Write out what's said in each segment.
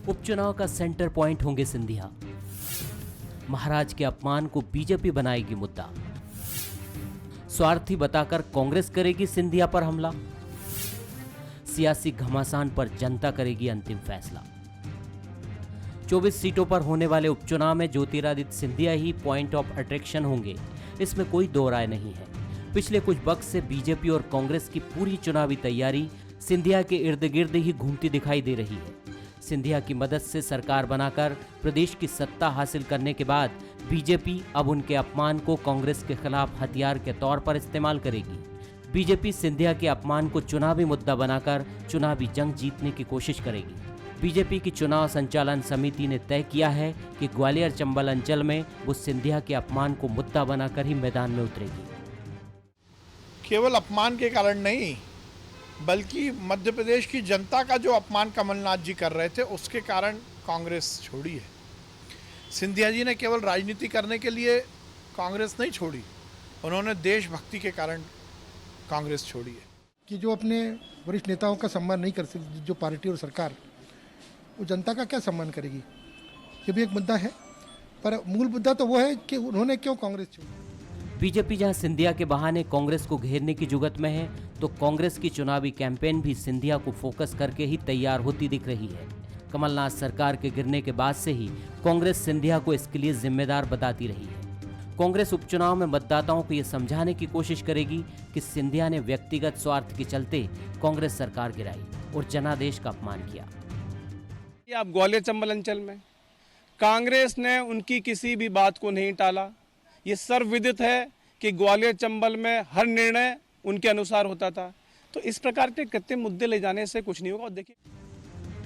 उपचुनाव का centre point होंगे सिंधिया। महाराज के अपमान को बीजेपी बनाएगी मुद्दा। स्वार्थी बताकर कांग्रेस करेगी सिंधिया पर हमला। सियासी घमासान पर जनता करेगी अंतिम फैसला। 24 सीटों पर होने वाले उपचुनाव में ज्योतिरादित्य सिंधिया ही पॉइंट ऑफ अट्रैक्शन होंगे, इसमें कोई दो राय नहीं है। पिछले कुछ वक्त से बीजेपी और कांग्रेस की पूरी चुनावी तैयारी सिंधिया के इर्द गिर्द ही घूमती दिखाई दे रही है। सिंधिया की मदद से सरकार बनाकर प्रदेश की सत्ता हासिल करने के बाद बीजेपी अब उनके अपमान को कांग्रेस के खिलाफ हथियार के तौर पर इस्तेमाल करेगी। बीजेपी सिंधिया के अपमान को चुनावी मुद्दा बनाकर चुनावी जंग जीतने की कोशिश करेगी। बीजेपी की चुनाव संचालन समिति ने तय किया है कि ग्वालियर चंबल अंचल में वो सिंधिया के अपमान को मुद्दा बनाकर ही मैदान में उतरेगी। केवल अपमान के कारण नहीं, बल्कि मध्य प्रदेश की जनता का जो अपमान कमलनाथ जी कर रहे थे उसके कारण कांग्रेस छोड़ी है। सिंधिया जी ने केवल राजनीति करने के लिए कांग्रेस नहीं छोड़ी, उन्होंने देशभक्ति के कारण कांग्रेस छोड़ी है। कि जो अपने वरिष्ठ नेताओं का सम्मान नहीं कर सकती जो पार्टी और सरकार, वो जनता का क्या सम्मान करेगी, ये भी एक मुद्दा है। पर मूल मुद्दा तो वो है कि उन्होंने क्यों कांग्रेस छोड़ी। बीजेपी जहां सिंधिया के बहाने कांग्रेस को घेरने की जुगत में है, तो कांग्रेस की चुनावी कैंपेन भी सिंधिया को फोकस करके ही तैयार होती दिख रही है। कमलनाथ सरकार के गिरने के बाद से ही कांग्रेस सिंधिया को इसके लिए जिम्मेदार बताती रही है। कांग्रेस उपचुनाव में मतदाताओं को यह समझाने की कोशिश करेगी कि सिंधिया ने व्यक्तिगत स्वार्थ के चलते कांग्रेस सरकार गिराई और जनादेश का अपमान किया। आप ग्वालियर चंबल अंचल में कांग्रेस ने उनकी किसी भी बात को नहीं टाला। ये सर्वविदित है कि ग्वालियर चंबल में हर निर्णय उनके अनुसार होता था। तो इस प्रकार के कृत्रिम मुद्दे ले जाने से कुछ नहीं होगा। और देखिए,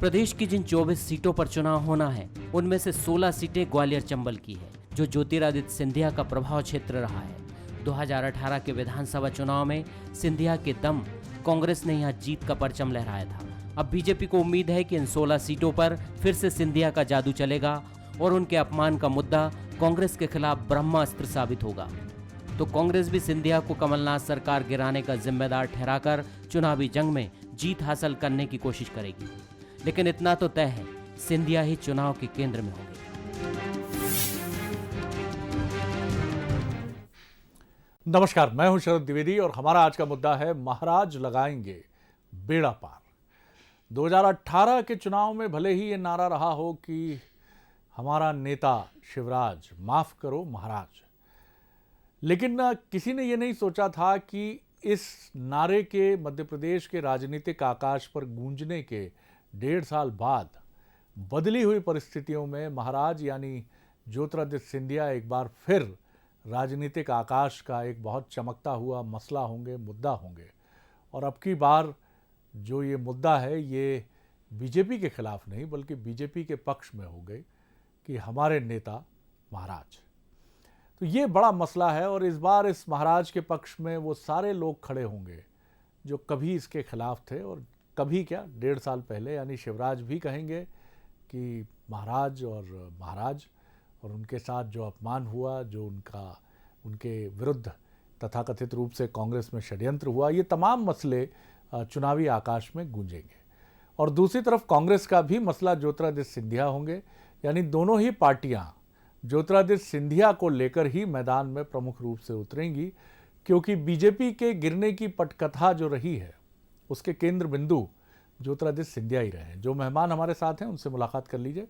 प्रदेश की जिन 24 सीटों पर चुनाव होना है, उनमें से 16 सीटें ग्वालियर चंबल की है, जो ज्योतिरादित्य सिंधिया का प्रभाव क्षेत्र रहा है। 2018 के विधानसभा चुनाव में सिंधिया के दम कांग्रेस ने यहां जीत का परचम लहराया था। अब बीजेपी को उम्मीद है कि इन 16 सीटों पर फिर से सिंधिया का जादू चलेगा और उनके अपमान का मुद्दा कांग्रेस के खिलाफ ब्रह्मास्त्र साबित होगा। तो कांग्रेस भी सिंधिया को कमलनाथ सरकार गिराने का जिम्मेदार ठहराकर चुनावी जंग में जीत हासिल करने की कोशिश करेगी। लेकिन इतना तो तय है, सिंधिया ही चुनाव के केंद्र में होंगे। नमस्कार, मैं हूं शरद द्विवेदी और हमारा आज का मुद्दा है महाराज लगाएंगे बेड़ा पार। 2018 के चुनाव में भले ही ये नारा रहा हो कि हमारा नेता शिवराज माफ करो महाराज, लेकिन किसी ने ये नहीं सोचा था कि इस नारे के मध्य प्रदेश के राजनीतिक आकाश पर गूंजने के 1.5 साल बाद बदली हुई परिस्थितियों में महाराज यानी ज्योतिरादित्य सिंधिया एक बार फिर राजनीतिक आकाश का एक बहुत चमकता हुआ मसला होंगे, मुद्दा होंगे। और अब की बार जो ये मुद्दा है ये बीजेपी के खिलाफ नहीं बल्कि बीजेपी के पक्ष में हो गई कि हमारे नेता महाराज। तो ये बड़ा मसला है और इस बार इस महाराज के पक्ष में वो सारे लोग खड़े होंगे जो कभी इसके खिलाफ थे और कभी क्या 1.5 साल पहले यानी शिवराज भी कहेंगे कि महाराज और उनके साथ जो अपमान हुआ, जो उनके विरुद्ध तथाकथित रूप से कांग्रेस में षड्यंत्र हुआ, ये तमाम मसले चुनावी आकाश में गूंजेंगे। और दूसरी तरफ कांग्रेस का भी मसला ज्योतिरादित्य सिंधिया होंगे, यानी दोनों ही पार्टियां ज्योतिरादित्य सिंधिया को लेकर ही मैदान में प्रमुख रूप से उतरेंगी, क्योंकि बीजेपी के गिरने की पटकथा जो रही है उसके केंद्र बिंदु ज्योतिरादित्य सिंधिया ही रहे हैं। जो मेहमान हमारे साथ हैं उनसे मुलाकात कर लीजिए।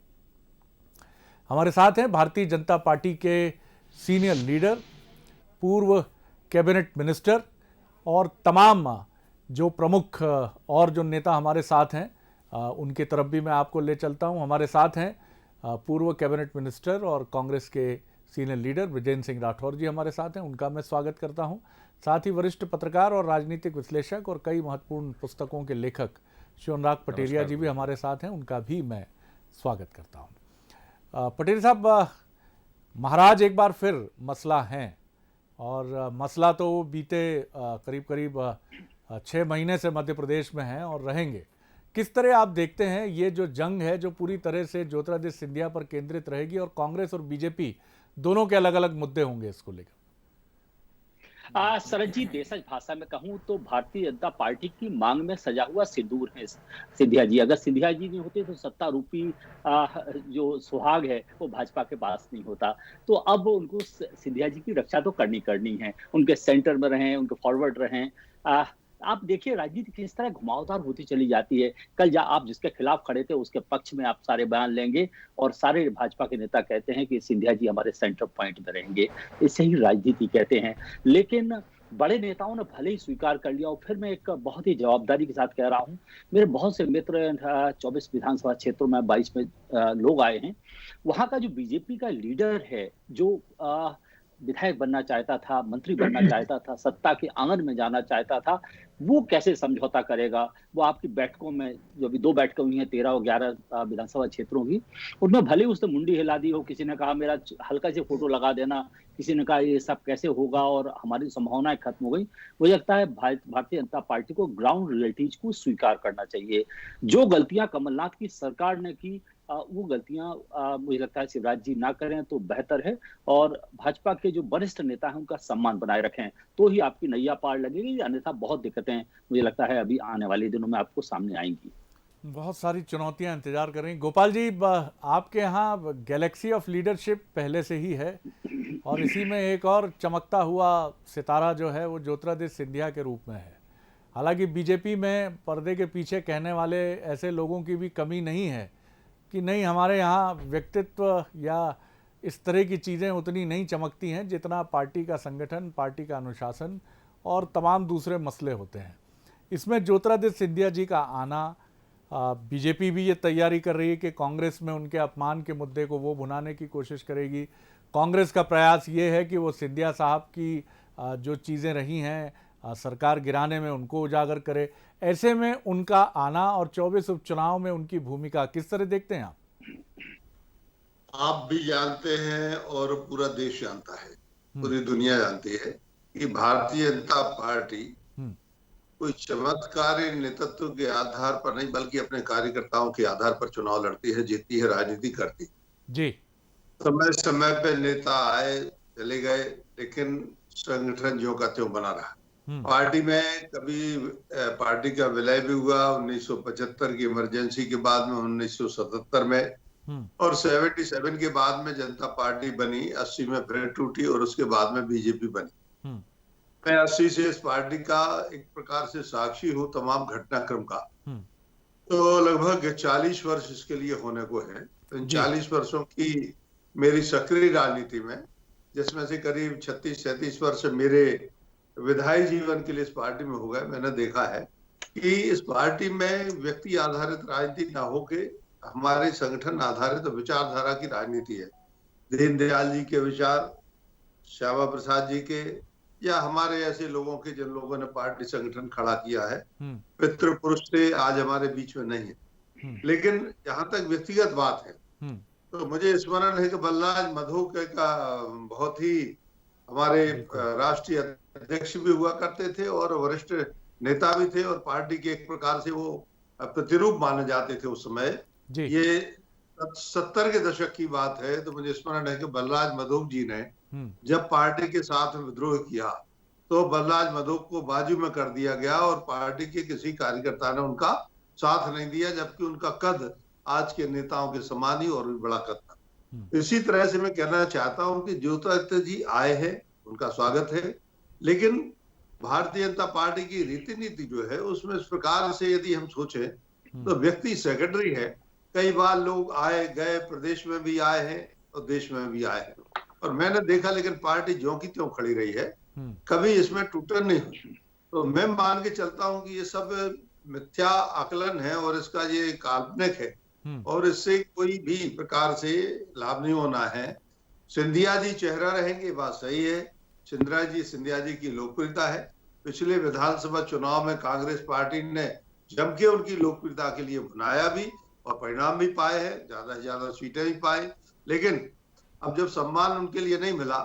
हमारे साथ हैं भारतीय जनता पार्टी के सीनियर लीडर, पूर्व कैबिनेट मिनिस्टर और तमाम जो प्रमुख और जो नेता हमारे साथ हैं उनके तरफ भी मैं आपको ले चलता हूं। हमारे साथ हैं पूर्व कैबिनेट मिनिस्टर और कांग्रेस के सीनियर लीडर बृजेंद्र सिंह राठौर जी हमारे साथ हैं, उनका मैं स्वागत करता हूं। साथ ही वरिष्ठ पत्रकार और राजनीतिक विश्लेषक और कई महत्वपूर्ण पुस्तकों के लेखक श्री अनुराग पटेरिया जी भी हमारे साथ हैं, उनका भी मैं स्वागत करता हूं। पटेल साहब, महाराज एक बार फिर मसला हैं और मसला तो बीते करीब 6 महीने से मध्य प्रदेश में हैं और रहेंगे। किस तरह आप देखते हैं ये जो जंग है जो पूरी तरह से ज्योतिरादित्य सिंधिया पर केंद्रित रहेगी और कांग्रेस और बीजेपी दोनों के अलग अलग मुद्दे होंगे इसको लेकर? शरद जी, देशज भाषा में कहूँ तो भारतीय जनता पार्टी की मांग में सजा हुआ सिंदूर है सिंधिया जी। अगर सिंधिया जी नहीं होते तो सत्ता रूपी जो सुहाग है वो भाजपा के पास नहीं होता। तो अब उनको सिंधिया जी की रक्षा तो करनी है, उनके सेंटर में रहें, उनके फॉरवर्ड रहें। आप देखिए राजनीति किस तरह घुमावदार होती चली जाती है। कल आप जिसके खिलाफ खड़े थे उसके पक्ष में आप सारे बयान लेंगे और सारे भाजपा के नेता कहते हैं कि सिंधिया जी हमारे सेंटर पॉइंट में रहेंगे। इसे ही राजनीति कहते हैं। लेकिन बड़े नेताओं ने भले ही स्वीकार कर लिया। और फिर मैं एक बहुत ही जवाबदारी के साथ कह रहा हूं, मेरे बहुत से मित्र 24 विधानसभा क्षेत्रों में 22 में लोग आए हैं। वहां का जो बीजेपी का लीडर है, जो विधायक बनना चाहता था, मंत्री बनना चाहता था, सत्ता के आंगन में जाना चाहता था, वो कैसे समझौता करेगा? वो आपकी बैठकों में, जो अभी 2 बैठकें हुई हैं 13 और 11 विधानसभा क्षेत्रों की, उनमें भले ही उसने मुंडी हिला दी हो, किसी ने कहा मेरा हल्का से फोटो लगा देना, किसी ने कहा ये सब कैसे होगा और हमारी संभावनाएं खत्म हो गई। मुझे लगता है भारतीय जनता पार्टी को ग्राउंड रियलिटीज को स्वीकार करना चाहिए। जो गलतियां कमलनाथ की सरकार ने की, वो गलतियां मुझे लगता है शिवराज जी ना करें तो बेहतर है। और भाजपा के जो वरिष्ठ नेता हैं उनका सम्मान बनाए रखें, तो ही आपकी नैया पार लगेगी। अन्यथा बहुत दिक्कतें मुझे लगता है अभी आने वाले दिनों में आपको सामने आएंगी। बहुत सारी चुनौतियां इंतजार कर रही। गोपाल जी, आपके यहाँ गैलेक्सी ऑफ लीडरशिप पहले से ही है और इसी में एक और चमकता हुआ सितारा जो है वो ज्योतिरादित्य सिंधिया के रूप में है। हालांकि बीजेपी में पर्दे के पीछे कहने वाले ऐसे लोगों की भी कमी नहीं है कि नहीं, हमारे यहाँ व्यक्तित्व या इस तरह की चीज़ें उतनी नहीं चमकती हैं जितना पार्टी का संगठन, पार्टी का अनुशासन और तमाम दूसरे मसले होते हैं। इसमें ज्योतिरादित्य सिंधिया जी का आना, बीजेपी भी ये तैयारी कर रही है कि कांग्रेस में उनके अपमान के मुद्दे को वो भुनाने की कोशिश करेगी। कांग्रेस का प्रयास ये है कि वो सिंधिया साहब की जो चीज़ें रही हैं सरकार गिराने में, उनको उजागर करे। ऐसे में उनका आना और 24 उपचुनाव में उनकी भूमिका किस तरह देखते हैं आप? आप भी जानते हैं और पूरा देश जानता है, पूरी दुनिया जानती है कि भारतीय जनता पार्टी कोई चमत्कारी नेतृत्व के आधार पर नहीं बल्कि अपने कार्यकर्ताओं के आधार पर चुनाव लड़ती है, जीतती है, राजनीति करती जी। समय समय पे नेता आए चले गए, लेकिन संगठन ज्यों का त्यों बना रहा। पार्टी में कभी पार्टी का विलय भी हुआ 1975 की इमरजेंसी के बाद में, 1977 में और 77 के बाद में जनता पार्टी बनी, 80 में फिर टूटी और उसके बाद में बीजेपी बनी। मैं 80 से इस पार्टी का एक प्रकार से साक्षी हूँ तमाम घटनाक्रम का। तो लगभग 40 वर्ष इसके लिए होने को है। तो इन 40 वर्षों की मेरी सक्रिय राजनीति में, जिसमें से करीब 36-37 वर्ष मेरे विधायी जीवन के लिए इस पार्टी में हो गए, मैंने देखा है कि इस पार्टी में व्यक्ति आधारित राजनीति ना होके हमारे संगठन आधारित विचारधारा की राजनीति है। दीनदयाल जी के विचार, श्यामा प्रसाद जी के, या हमारे ऐसे लोगों के जिन लोगों ने पार्टी संगठन खड़ा किया है, पितृ पुरुष से आज हमारे बीच में नहीं है। लेकिन जहां तक व्यक्तिगत बात है तो मुझे स्मरण है कि बलराज मधोक का बहुत ही हमारे राष्ट्रीय अध्यक्ष भी हुआ करते थे और वरिष्ठ नेता भी थे और पार्टी के एक प्रकार से वो प्रतिरूप माने जाते थे उस समय। ये 70 के दशक की बात है। तो मुझे स्मरण है कि बलराज मधोक जी ने जब पार्टी के साथ विद्रोह किया तो बलराज मधोक को बाजू में कर दिया गया और पार्टी के किसी कार्यकर्ता ने उनका साथ नहीं दिया, जबकि उनका कद आज के नेताओं के समान ही और भी बड़ा कद था। इसी तरह से मैं कहना चाहता हूं कि ज्योतिरादित्य जी आए हैं, उनका स्वागत है, लेकिन भारतीय जनता पार्टी की रीति नीति जो है उसमें इस प्रकार से यदि हम सोचें तो व्यक्ति सेक्रेटरी है। कई बार लोग आए गए, प्रदेश में भी आए हैं और देश में भी आए हैं, और मैंने देखा लेकिन पार्टी ज्यों की त्यों खड़ी रही है, कभी इसमें टूटन नहीं हुई। तो मैं मान के चलता हूं कि ये सब मिथ्या आकलन है और इसका ये काल्पनिक है और इससे कोई भी प्रकार से लाभ नहीं होना है। सिंधिया जी चेहरा रहेंगे, बात सही है। सिंधिया जी की लोकप्रियता है। पिछले विधानसभा चुनाव में कांग्रेस पार्टी ने जम के उनकी लोकप्रियता के लिए बनाया भी और परिणाम भी पाए हैं, ज्यादा से ज्यादा सीटें भी पाए। लेकिन अब जब सम्मान उनके लिए नहीं मिला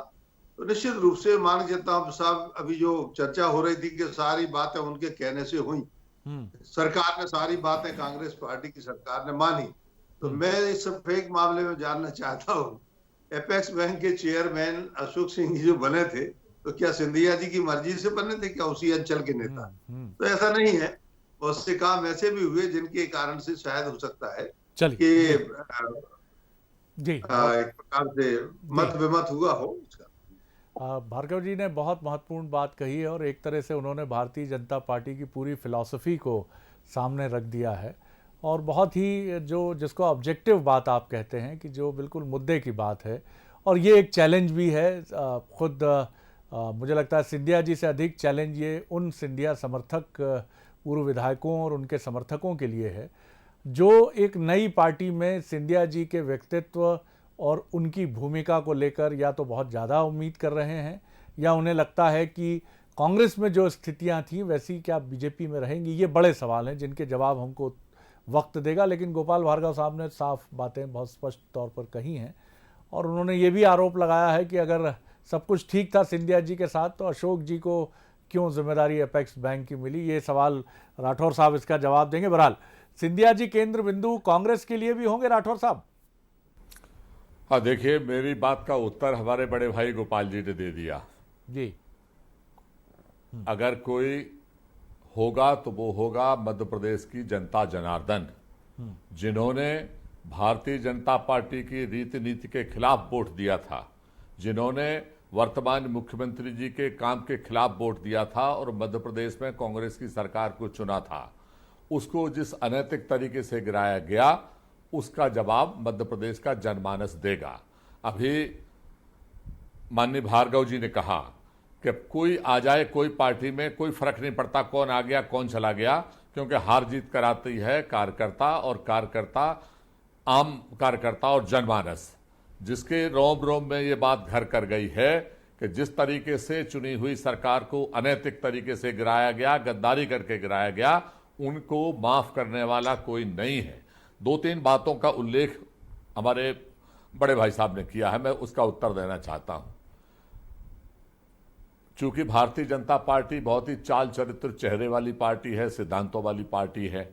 तो निश्चित रूप से मान के चलता हूं साहब, अभी जो चर्चा हो रही थी कि सारी बातें उनके कहने से हुई, सरकार ने सारी बातें कांग्रेस पार्टी की सरकार ने मानी। तो मैं इस फेक मामले में जानना चाहता हूँ, एपेक्स बैंक के चेयरमैन अशोक सिंह जो बने थे तो क्या सिंधिया जी की मर्जी से बने थे क्या उसी अंचल के नेता? तो ऐसा नहीं है। बहुत से काम ऐसे भी हुए जिनके कारण से शायद हो सकता है चलिए कि जी एक प्रकार से मत विमत हुआ हो उसका। भार्गव जी ने बहुत महत्वपूर्ण बात कही है और एक तरह से उन्होंने भारतीय जनता पार्टी की पूरी फिलॉसफी को सामने रख दिया है और बहुत ही जो जिसको ऑब्जेक्टिव बात आप कहते हैं कि जो बिल्कुल मुद्दे की बात है और ये एक चैलेंज भी है। खुद मुझे लगता है सिंधिया जी से अधिक चैलेंज ये उन सिंधिया समर्थक पूर्व विधायकों और उनके समर्थकों के लिए है जो एक नई पार्टी में सिंधिया जी के व्यक्तित्व और उनकी भूमिका को लेकर या तो बहुत ज़्यादा उम्मीद कर रहे हैं या उन्हें लगता है कि कांग्रेस में जो स्थितियां थीं वैसी क्या बीजेपी में रहेंगी। ये बड़े सवाल हैं जिनके जवाब हमको वक्त देगा, लेकिन गोपाल भार्गव साहब ने साफ बातें बहुत स्पष्ट तौर पर कही हैं और उन्होंने ये भी आरोप लगाया है कि अगर सब कुछ ठीक था सिंधिया जी के साथ तो अशोक जी को क्यों जिम्मेदारी अपेक्स बैंक की मिली। ये सवाल राठौर साहब इसका जवाब देंगे। बहरहाल सिंधिया जी केंद्र बिंदु कांग्रेस के लिए भी होंगे राठौर साहब? हाँ, देखिए मेरी बात का उत्तर हमारे बड़े भाई गोपाल जी ने दे दिया जी। अगर कोई होगा तो वो होगा मध्य प्रदेश की जनता जनार्दन, जिन्होंने भारतीय जनता पार्टी की रीति नीति के खिलाफ वोट दिया था, जिन्होंने वर्तमान मुख्यमंत्री जी के काम के खिलाफ वोट दिया था और मध्य प्रदेश में कांग्रेस की सरकार को चुना था। उसको जिस अनैतिक तरीके से गिराया गया उसका जवाब मध्य प्रदेश का जनमानस देगा। अभी माननीय भार्गव जी ने कहा कि कोई आ जाए कोई पार्टी में कोई फर्क नहीं पड़ता कौन आ गया कौन चला गया, क्योंकि हार जीत कराती है कार्यकर्ता और कार्यकर्ता आम कार्यकर्ता और जनमानस, जिसके रोम रोम में ये बात घर कर गई है कि जिस तरीके से चुनी हुई सरकार को अनैतिक तरीके से गिराया गया, गद्दारी करके गिराया गया, उनको माफ करने वाला कोई नहीं है। दो तीन बातों का उल्लेख हमारे बड़े भाई साहब ने किया है, मैं उसका उत्तर देना चाहता हूं। चूंकि भारतीय जनता पार्टी बहुत ही चाल चरित्र चेहरे वाली पार्टी है, सिद्धांतों वाली पार्टी है,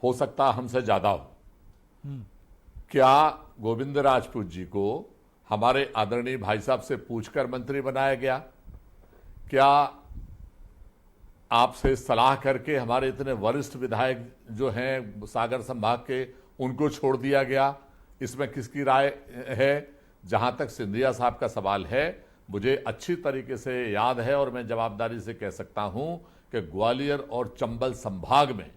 हो सकता हमसे ज्यादा हो। क्या गोविंद राजपूत जी को हमारे आदरणीय भाई साहब से पूछकर मंत्री बनाया गया? क्या आपसे सलाह करके हमारे इतने वरिष्ठ विधायक जो हैं सागर संभाग के, उनको छोड़ दिया गया? इसमें किसकी राय है? जहां तक सिंधिया साहब का सवाल है, मुझे अच्छी तरीके से याद है और मैं जवाबदारी से कह सकता हूं कि ग्वालियर और चंबल संभाग में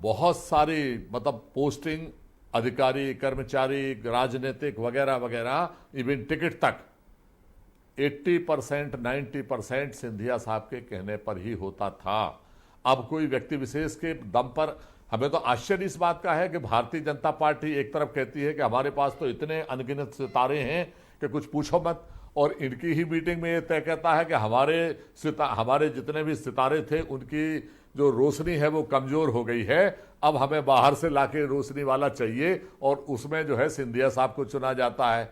बहुत सारी पोस्टिंग, अधिकारी, कर्मचारी, राजनीतिक वगैरह वगैरह, इवन टिकट तक 80% 90% सिंधिया साहब के कहने पर ही होता था। अब कोई व्यक्ति विशेष के दम पर, हमें तो आश्चर्य इस बात का है कि भारतीय जनता पार्टी एक तरफ कहती है कि हमारे पास तो इतने अनगिनत सितारे हैं कि कुछ पूछो मत, और इनकी ही मीटिंग में ये तय कहता है कि हमारे जितने भी सितारे थे उनकी जो रोशनी है वो कमजोर हो गई है, अब हमें बाहर से लाके रोशनी वाला चाहिए, और उसमें जो है सिंधिया साहब को चुना जाता है।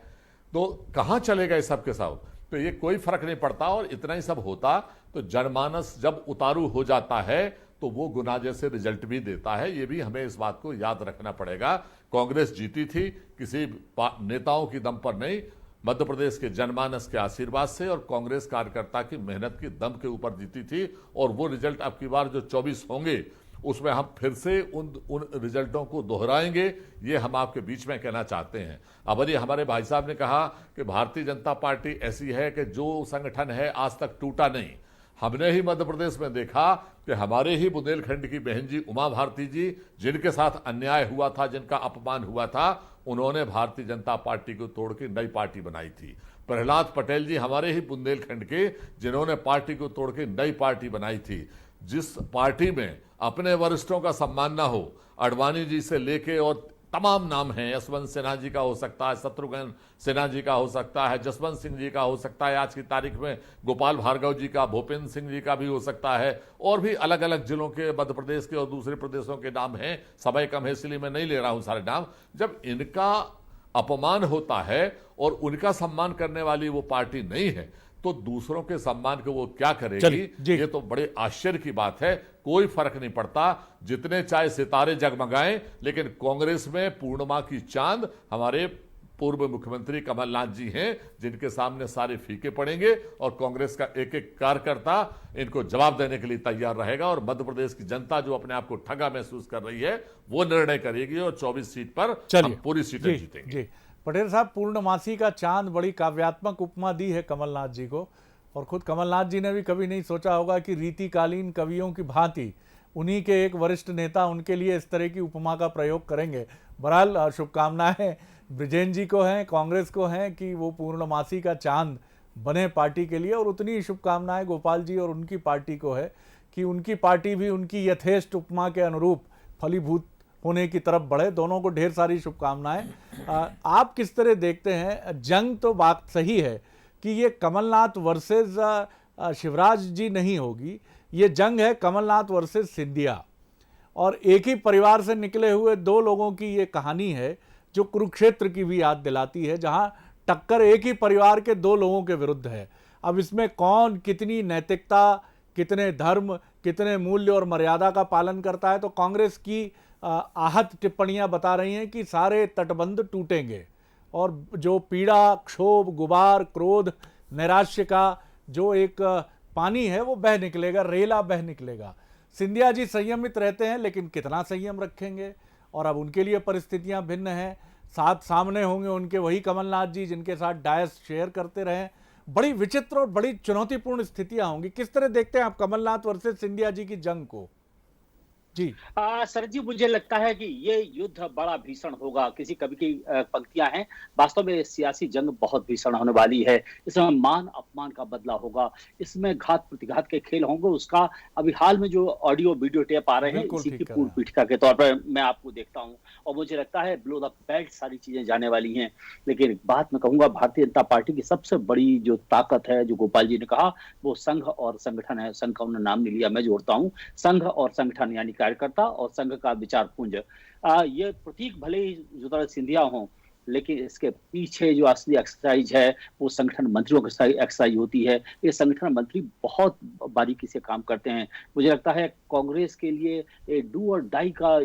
तो कहां चलेगा इस सब के सब? तो ये कोई फर्क नहीं पड़ता, और इतना ही सब होता तो जनमानस जब उतारू हो जाता है तो वो गुना जैसे रिजल्ट भी देता है। ये भी हमें इस बात को याद रखना पड़ेगा। कांग्रेस जीती थी किसी नेताओं की दम पर नहीं, मध्य प्रदेश के जनमानस के आशीर्वाद से और कांग्रेस कार्यकर्ता की मेहनत की दम के ऊपर जीती थी, और वो रिजल्ट अब की बार जो 24 होंगे उसमें हम फिर से उन रिजल्टों को दोहराएंगे, ये हम आपके बीच में कहना चाहते हैं। अब ये हमारे भाई साहब ने कहा कि भारतीय जनता पार्टी ऐसी है कि जो संगठन है आज तक टूटा नहीं। हमने ही मध्य प्रदेश में देखा कि हमारे ही बुंदेलखंड की बहन जी उमा भारती जी, जिनके साथ अन्याय हुआ था, जिनका अपमान हुआ था, उन्होंने भारतीय जनता पार्टी को तोड़ के नई पार्टी बनाई थी। प्रहलाद पटेल जी हमारे ही बुंदेलखंड के, जिन्होंने पार्टी को तोड़ के नई पार्टी बनाई थी। जिस पार्टी में अपने वरिष्ठों का सम्मान ना हो, अडवाणी जी से लेके और तमाम नाम हैं, यशवंत सिन्हा जी का हो सकता है, शत्रुघ्न सिन्हा जी का हो सकता है, जसवंत सिंह जी का हो सकता है, आज की तारीख में गोपाल भार्गव जी का, भूपेंद्र सिंह जी का भी हो सकता है, और भी अलग अलग जिलों के, मध्य प्रदेश के और दूसरे प्रदेशों के नाम हैं। समय कम है इसलिए मैं नहीं ले रहा हूं सारे नाम। जब इनका अपमान होता है और उनका सम्मान करने वाली वो पार्टी नहीं है, तो दूसरों के सम्मान को वो क्या करेगी? ये तो बड़े आश्चर्य की बात है। कोई फर्क नहीं पड़ता, जितने चाहे सितारे जगमगाएं, लेकिन कांग्रेस में पूर्णिमा की चांद हमारे पूर्व मुख्यमंत्री कमलनाथ जी हैं जिनके सामने सारे फीके पड़ेंगे और कांग्रेस का एक एक कार्यकर्ता इनको जवाब देने के लिए तैयार रहेगा और मध्य प्रदेश की जनता जो अपने आप को ठगा महसूस कर रही है वो निर्णय करेगी और 24 सीट पर हम पूरी सीटें जीतेंगे। जी पटेल साहब, पूर्णमासी का चांद बड़ी काव्यात्मक उपमा दी है कमलनाथ जी को, और खुद कमलनाथ जी ने भी कभी नहीं सोचा होगा कि रीतिकालीन कवियों की भांति उन्हीं के एक वरिष्ठ नेता उनके लिए इस तरह की उपमा का प्रयोग करेंगे। बहरहाल शुभकामनाएं ब्रिजेन जी को हैं, कांग्रेस को हैं कि वो पूर्णमासी का चांद बने पार्टी के लिए, और उतनी ही शुभकामनाएं गोपाल जी और उनकी पार्टी को है कि उनकी पार्टी भी उनकी यथेष्ट उपमा के अनुरूप फलीभूत होने की तरफ बढ़े। दोनों को ढेर सारी शुभकामनाएं। आप किस तरह देखते हैं? जंग तो बात सही है कि ये कमलनाथ वर्सेस शिवराज जी नहीं होगी, ये जंग है कमलनाथ वर्सेस सिंधिया, और एक ही परिवार से निकले हुए दो लोगों की ये कहानी है जो कुरुक्षेत्र की भी याद दिलाती है, जहां टक्कर एक ही परिवार के दो लोगों के विरुद्ध है। अब इसमें कौन कितनी नैतिकता, कितने धर्म, कितने मूल्य और मर्यादा का पालन करता है, तो कांग्रेस की आहत टिप्पणियां बता रही हैं कि सारे तटबंध टूटेंगे और जो पीड़ा, क्षोभ, गुबार, क्रोध, नैराश्य का जो एक पानी है वो बह निकलेगा, रेला बह निकलेगा। सिंधिया जी संयमित रहते हैं, लेकिन कितना संयम रखेंगे, और अब उनके लिए परिस्थितियां भिन्न हैं। साथ सामने होंगे उनके वही कमलनाथ जी जिनके साथ डायस शेयर करते रहे। बड़ी विचित्र और बड़ी चुनौतीपूर्ण स्थितियां होंगी। किस तरह देखते हैं आप कमलनाथ वर्सेस सिंधिया जी की जंग को? जी सर जी, मुझे लगता है कि ये युद्ध बड़ा भीषण होगा। किसी कवि की पंक्तियां हैं, वास्तव में सियासी जंग बहुत भीषण होने वाली है। इसमें मान अपमान का बदला होगा, इसमें घात प्रतिघात के खेल होंगे। उसका अभी हाल में जो ऑडियो वीडियो टेप आ रहे हैं, इसी की पूर्व पीठिका के तौर पर मैं आपको देखता हूं, और मुझे लगता है बिलो द बेल्ट सारी चीजें जाने वाली हैं। लेकिन एक बात मैं कहूंगा, भारतीय जनता पार्टी की सबसे बड़ी जो ताकत है, जो गोपाल जी ने कहा, वो संघ और संगठन है। संघ का उन्होंने नाम नहीं लिया, मैं जोड़ता हूं संघ और संगठन, यानी कार्यकर्ता और संघ का विचार पुंज। ये प्रतीक भले ही जुदा सिंधिया हों, लेकिन इसके पीछे जो असली एक्सरसाइज है वो संगठन मंत्रियों की एक्सरसाइज होती है। ये संगठन मंत्री बहुत बारीकी से काम करते हैं। मुझे लगता है कांग्रेस के लिए डू और डाई का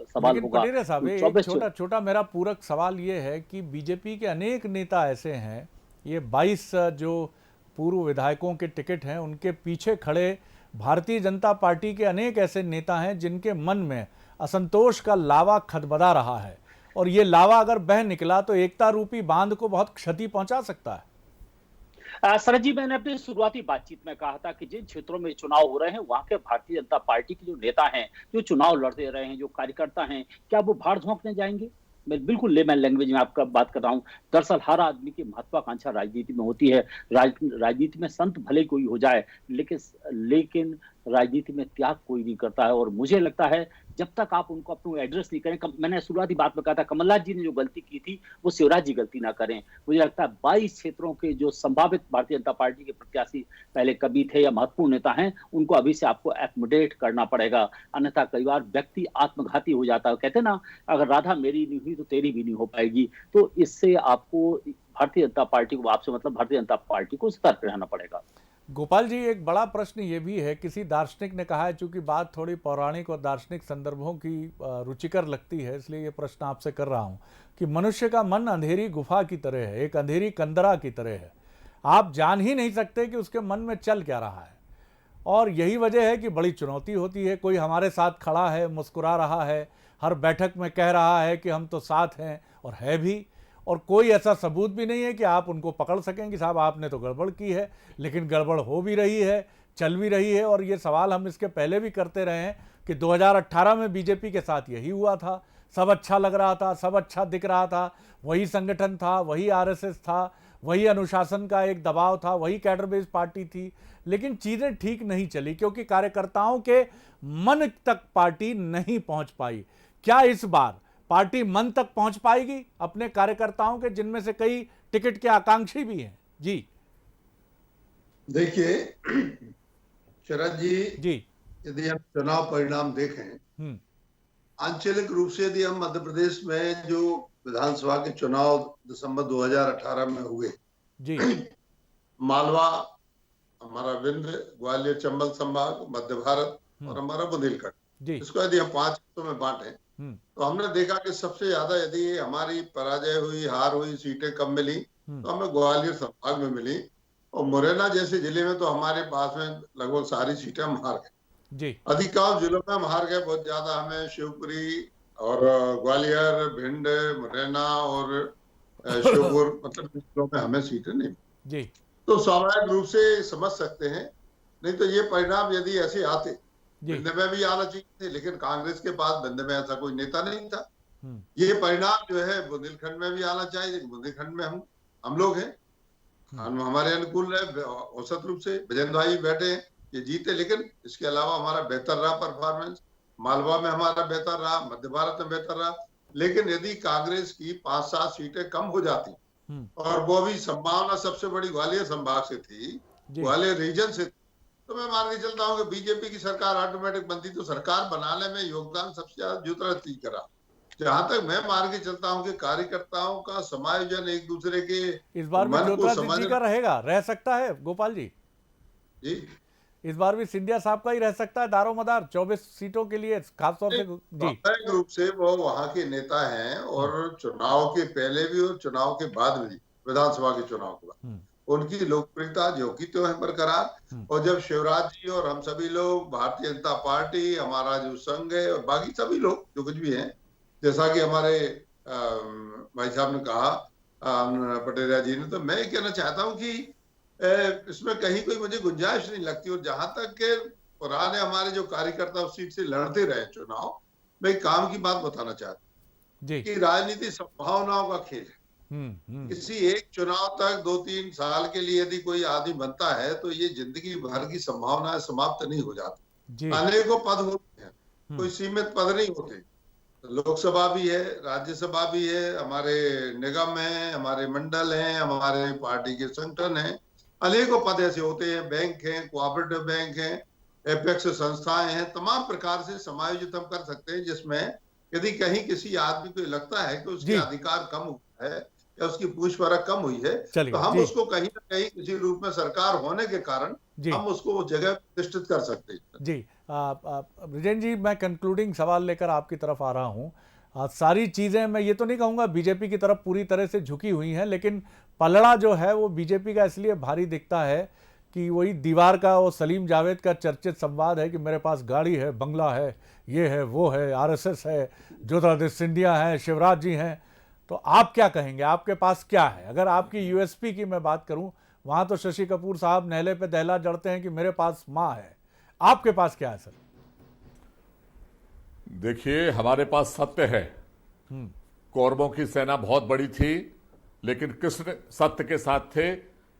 सवाल होगा। छोटा मेरा पूरक सवाल ये है कि बीजेपी के अनेक नेता ऐसे हैं, ये 22 जो पूर्व विधायकों के टिकट हैं उनके पीछे खड़े भारतीय जनता पार्टी के अनेक ऐसे नेता हैं जिनके मन में असंतोष का लावा खदबदा रहा है, और ये लावा अगर बह निकला तो एकता रूपी बांध को बहुत क्षति पहुंचा सकता है। सर जी, मैंने अपनी शुरुआती बातचीत में कहा था कि जिन क्षेत्रों में चुनाव हो रहे हैं वहां के भारतीय जनता पार्टी के जो नेता हैं, जो चुनाव लड़ते रहे हैं, जो कार्यकर्ता हैं, क्या वो भाड़ झोंकने जाएंगे? मैं बिल्कुल लेमैन लैंग्वेज में आपका बात कर रहा हूँ। दरअसल हर आदमी की महत्वाकांक्षा राजनीति में होती है। राजनीति में संत भले कोई हो जाए, लेकिन राजनीति में त्याग कोई नहीं करता है। और मुझे लगता है जब तक आप उनको अपना एड्रेस नहीं करें, मैंने शुरुआती बात में कहा था कमलनाथ जी ने जो गलती की थी वो शिवराज जी गलती ना करें। मुझे लगता है 22 क्षेत्रों के जो संभावित भारतीय जनता पार्टी के प्रत्याशी पहले कभी थे या महत्वपूर्ण नेता हैं, उनको अभी से आपको एकोमोडेट करना पड़ेगा, अन्यथा कई बार व्यक्ति आत्मघाती हो जाता है। कहते ना, अगर राधा मेरी नहीं हुई तो तेरी भी नहीं हो पाएगी। तो इससे आपको भारतीय जनता पार्टी को, आपसे मतलब भारतीय जनता पार्टी को सतर्क रहना पड़ेगा। गोपाल जी, एक बड़ा प्रश्न ये भी है, किसी दार्शनिक ने कहा है, चूंकि बात थोड़ी पौराणिक और दार्शनिक संदर्भों की रुचिकर लगती है, इसलिए ये प्रश्न आपसे कर रहा हूँ कि मनुष्य का मन अंधेरी गुफा की तरह है, एक अंधेरी कंदरा की तरह है। आप जान ही नहीं सकते कि उसके मन में चल क्या रहा है, और यही वजह है कि बड़ी चुनौती होती है। कोई हमारे साथ खड़ा है, मुस्कुरा रहा है, हर बैठक में कह रहा है कि हम तो साथ हैं, और है भी, और कोई ऐसा सबूत भी नहीं है कि आप उनको पकड़ सकें कि साहब आपने तो गड़बड़ की है। लेकिन गड़बड़ हो भी रही है, चल भी रही है, और ये सवाल हम इसके पहले भी करते रहे हैं कि 2018 में बीजेपी के साथ यही हुआ था। सब अच्छा लग रहा था, सब अच्छा दिख रहा था, वही संगठन था, वही आरएसएस था, वही अनुशासन का एक दबाव था, वही कैडर बेस्ड पार्टी थी, लेकिन चीज़ें ठीक नहीं चली क्योंकि कार्यकर्ताओं के मन तक पार्टी नहीं पहुंच पाई। क्या इस बार पार्टी मन तक पहुंच पाएगी अपने कार्यकर्ताओं के, जिनमें से कई टिकट के आकांक्षी भी हैं? जी देखिए शरद जी, यदि हम चुनाव परिणाम देखें, आंचलिक रूप से यदि हम मध्य प्रदेश में जो विधानसभा के चुनाव दिसंबर 2018 में हुए, जी मालवा, हमारा विंध्य, ग्वालियर चंबल संभाग, मध्य भारत और हमारा बुंदेलखंड, इसको यदि हम 5 हिस्सों में बांटें तो हमने देखा कि सबसे ज्यादा यदि हमारी पराजय हुई, हार हुई, सीटें कम मिली तो हमें ग्वालियर संभाग में मिली, और मुरैना जैसे जिले में तो हमारे पास में लगभग सारी सीटें हम हार गए जी। अधिकांश जिलों में हम हार गए बहुत ज्यादा। हमें शिवपुरी और ग्वालियर, भिंड, मुरैना और श्योपुर मतलब जिलों में हमें सीटें नहीं जी। तो स्वाभाविक रूप से समझ सकते हैं, नहीं तो ये परिणाम यदि ऐसे आते भिंड में भी आना चाहिए थे, लेकिन कांग्रेस के पास भिंड में ऐसा कोई नेता नहीं था। ये परिणाम जो है बुंदेलखंड में भी आना चाहिए, लेकिन बुंदेलखंड में हम लोग हैं, हमारे अनुकूल है औसत रूप से। भजन भाई बैठे हैं, ये जीते, लेकिन इसके अलावा हमारा बेहतर रहा परफॉर्मेंस। मालवा में हमारा बेहतर रहा, मध्य भारत में बेहतर रहा। लेकिन यदि कांग्रेस की 5-7 सीटें कम हो जाती, और वो भी संभावना सबसे बड़ी ग्वालियर संभाग से थी, ग्वालियर रीजन से, तो मैं मान के चलता हूँ कि बीजेपी की सरकार ऑटोमेटिक बनती। तो सरकार बनाने में योगदान सबसे ज्यादा ज्योतिरादित्य करा। जहां तक मैं मान के चलता हूं कि कार्यकर्ताओं का समायोजन एक दूसरे के इस बार भी ज्योतिरादित्य जी का रहेगा, रह सकता है गोपाल जी? जी, इस बार भी सिंधिया साहब का ही रह सकता है दारोमदार 24 सीटों के लिए, खासतौर से? जी, स्वाभाविक रूप से वो वहां के नेता हैं, और चुनाव के पहले भी और चुनाव के बाद भी, विधानसभा के चुनाव के बाद उनकी लोकप्रियता जो की तो है बरकरार। और जब शिवराज जी और हम सभी लोग, भारतीय जनता पार्टी, हमारा जो संघ है, और बाकी सभी लोग जो कुछ भी हैं, जैसा कि हमारे भाई साहब ने कहा, पटेरिया जी ने, तो मैं ये कहना चाहता हूं कि इसमें कहीं कोई मुझे गुंजाइश नहीं लगती। और जहां तक के पुराने हमारे जो कार्यकर्ता उस सीट से लड़ते रहे चुनाव, मैं काम की बात बताना चाहता हूँ कि राजनीति संभावनाओं का खेल है। किसी एक चुनाव तक 2-3 साल के लिए यदि कोई आदमी बनता है, तो ये जिंदगी भर की संभावनाएं समाप्त नहीं हो जाती। अनेकों पद होते हैं, कोई सीमित पद नहीं होते। लोकसभा भी है, राज्यसभा भी है, हमारे निगम है, हमारे मंडल हैं, हमारे पार्टी के संगठन हैं, अनेकों पद ऐसे होते हैं, बैंक हैं, कोऑपरेटिव बैंक हैं, एपेक्स संस्थाएं हैं, तमाम प्रकार से समायोजित हम कर सकते हैं, जिसमें यदि कहीं किसी आदमी को लगता है कि उसके अधिकार कम हुआ है या उसकी पूछ परख कम हुई है, तो हम उसको कहीं ना कहीं किसी रूप में सरकार होने के कारण हम उसको उस जगह प्रतिष्ठित कर सकते हैं। जी, ब्रिजेन जी, मैं कंक्लूडिंग सवाल लेकर आपकी तरफ आ रहा हूं। सारी चीजें मैं ये तो नहीं कहूंगा बीजेपी की तरफ पूरी तरह से झुकी हुई हैं, लेकिन पलड़ा जो है वो बीजेपी का इसलिए भारी दिखता है कि वही दीवार का, वो सलीम जावेद का चर्चित संवाद है कि मेरे पास गाड़ी है, बंगला है, ये है, वो है, आरएसएस है, ज्योतिरादित्य सिंधिया है, शिवराज जी हैं। तो आप क्या कहेंगे, आपके पास क्या है? अगर आपकी यूएसपी की मैं बात करूं, वहां तो शशि कपूर साहब नहले पे दहला जड़ते हैं कि मेरे पास मां है। आपके पास क्या है सर? देखिए, हमारे पास सत्य है। कौरवों की सेना बहुत बड़ी थी, लेकिन कृष्ण सत्य के साथ थे,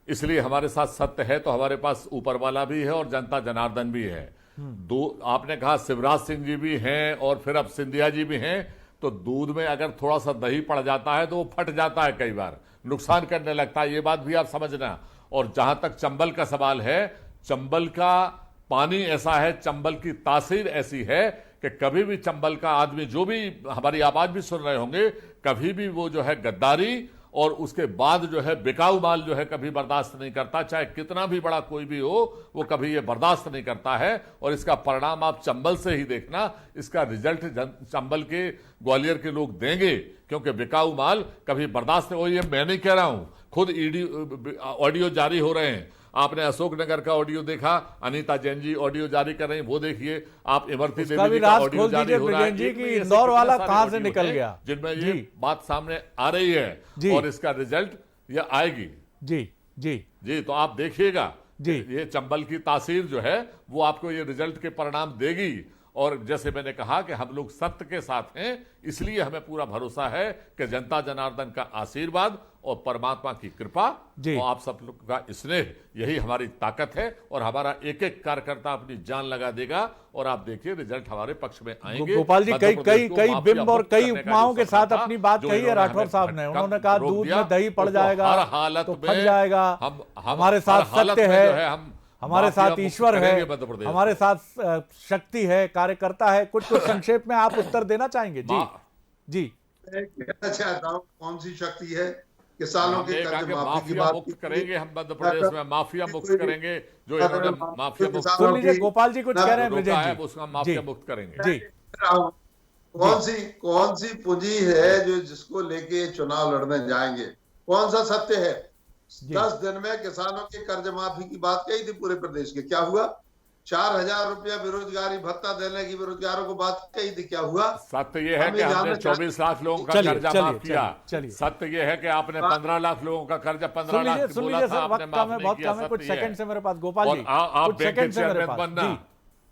इसलिए हमारे साथ सत्य है। तो हमारे पास ऊपर वाला भी है और जनता जनार्दन भी है। आपने कहा शिवराज सिंह जी भी हैं और फिर अब सिंधिया जी भी हैं, तो दूध में अगर थोड़ा सा दही पड़ जाता है तो वो फट जाता है, कई बार नुकसान करने लगता है, ये बात भी आप समझना। और जहां तक चंबल का सवाल है, चंबल का पानी ऐसा है, चंबल की तासीर ऐसी है कि कभी भी चंबल का आदमी, जो भी हमारी आवाज भी सुन रहे होंगे, कभी भी वो जो है गद्दारी और उसके बाद जो है बिकाऊ माल जो है कभी बर्दाश्त नहीं करता, चाहे कितना भी बड़ा कोई भी हो, वो कभी ये बर्दाश्त नहीं करता है। और इसका परिणाम आप चंबल से ही देखना, इसका रिजल्ट चंबल के, ग्वालियर के लोग देंगे, क्योंकि बिकाऊ माल कभी बर्दाश्त नहीं। और ये मैं नहीं कह रहा हूं, खुद ऑडियो जारी हो रहे हैं। आपने अशोकनगर का ऑडियो देखा, अनीता जैन जी ऑडियो जारी कर रही हैं, वो देखिए। आप इमरती देवी जी का ऑडियो जारी हो रहा है कि इंदौर वाला कहां से निकल गया, जिनमें ये बात सामने आ रही है और इसका रिजल्ट ये आएगी। जी जी जी, तो आप देखिएगा जी, ये चंबल की तासीर जो है वो आपको ये रिजल्ट के परिणाम देगी। और जैसे मैंने कहा कि हम लोग सत्य के साथ हैं, इसलिए हमें पूरा भरोसा है कि जनता जनार्दन का आशीर्वाद और परमात्मा की कृपा और आप सब लोग का स्नेह, यही हमारी ताकत है। और हमारा एक एक कार्यकर्ता अपनी जान लगा देगा और आप देखिए रिजल्ट हमारे पक्ष में आएंगे। गोपाल जी, कई बिंब और कई उपमाओं के साथ अपनी बात कही है राठौर साहब ने। उन्होंने कहा दूध में दही पड़ जाएगा, हर हालत तो फट जाएगा। हमारे साथ सत्य है, हमारे साथ ईश्वर है, हमारे साथ शक्ति है, कार्यकर्ता है। कुछ संक्षेप में आप उत्तर देना चाहेंगे? जी जी, कहना चाहता हूँ, कौन सी शक्ति है? किसानों के कर्ज माफी की बात मुक्त करेंगे हम, मध्य प्रदेश में माफिया मुक्त करेंगे। जो इन्होंने माफिया मुक्त, सुन लीजिए, गोपाल जी कुछ कह रहे हैं, उसका माफिया मुक्त करेंगे। जी कौन सी पूंजी है जो जिसको लेके चुनाव लड़ने जाएंगे? कौन सा सत्य है? 10 दिन में किसानों के कर्ज माफी की बात कही थी पूरे प्रदेश के, क्या हुआ? 4,000 रुपया बेरोजगारी भत्ता देने की बेरोजगारों को बात कही थी, क्या हुआ? सत्य यह है कि हमने 24 लाख लोगों का कर्जा माफ किया। सत्य यह है कि आपने 15 लाख लोगों का कर्जा 15 लाख बोला था, आपने माफ नहीं किया। कुछ सेकंड से मेरे पास गोपाल जी, आप बैंक के चेयरमैन बनना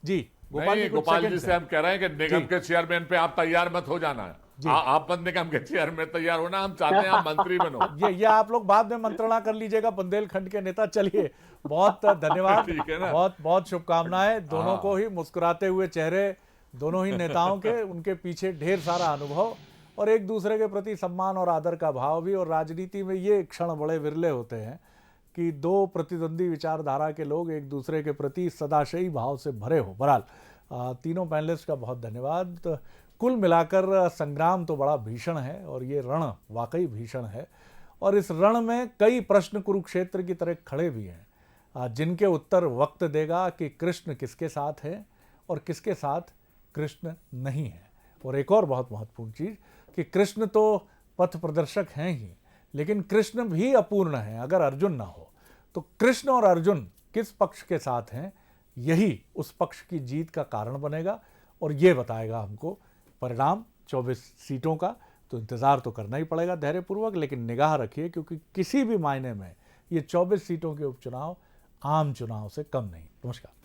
जी गोपाल जी से हम कह रहे हैं कि निगम के चेयरमैन पे आप तैयार मत हो जाना। आप मत निगम के चेयरमैन तैयार होना, हम चाहते हैं आप मंत्री बनो। ये आप लोग बाद में मंत्रणा कर लीजिएगा बुंदेलखंड के नेता। चलिए, बहुत धन्यवाद, बहुत बहुत शुभकामनाएं दोनों को ही। मुस्कुराते हुए चेहरे दोनों ही नेताओं के, उनके पीछे ढेर सारा अनुभव और एक दूसरे के प्रति सम्मान और आदर का भाव भी। और राजनीति में ये क्षण बड़े विरले होते हैं कि दो प्रतिद्वंदी विचारधारा के लोग एक दूसरे के प्रति सदाशयी भाव से भरे हो। बहरहाल तीनों पैनलिस्ट का बहुत धन्यवाद। कुल मिलाकर संग्राम तो बड़ा भीषण है और ये रण वाकई भीषण है। और इस रण में कई प्रश्न कुरुक्षेत्र की तरह खड़े भी हैं, जिनके उत्तर वक्त देगा कि कृष्ण किसके साथ है और किसके साथ कृष्ण नहीं है। और एक और बहुत महत्वपूर्ण चीज़ कि कृष्ण तो पथ प्रदर्शक हैं ही, लेकिन कृष्ण भी अपूर्ण है अगर अर्जुन ना हो। तो कृष्ण और अर्जुन किस पक्ष के साथ हैं, यही उस पक्ष की जीत का कारण बनेगा और ये बताएगा हमको परिणाम 24 सीटों का। तो इंतज़ार तो करना ही पड़ेगा धैर्यपूर्वक, लेकिन निगाह रखिए, क्योंकि किसी भी मायने में ये 24 सीटों के उपचुनाव आम चुनाव से कम नहीं। नमस्कार।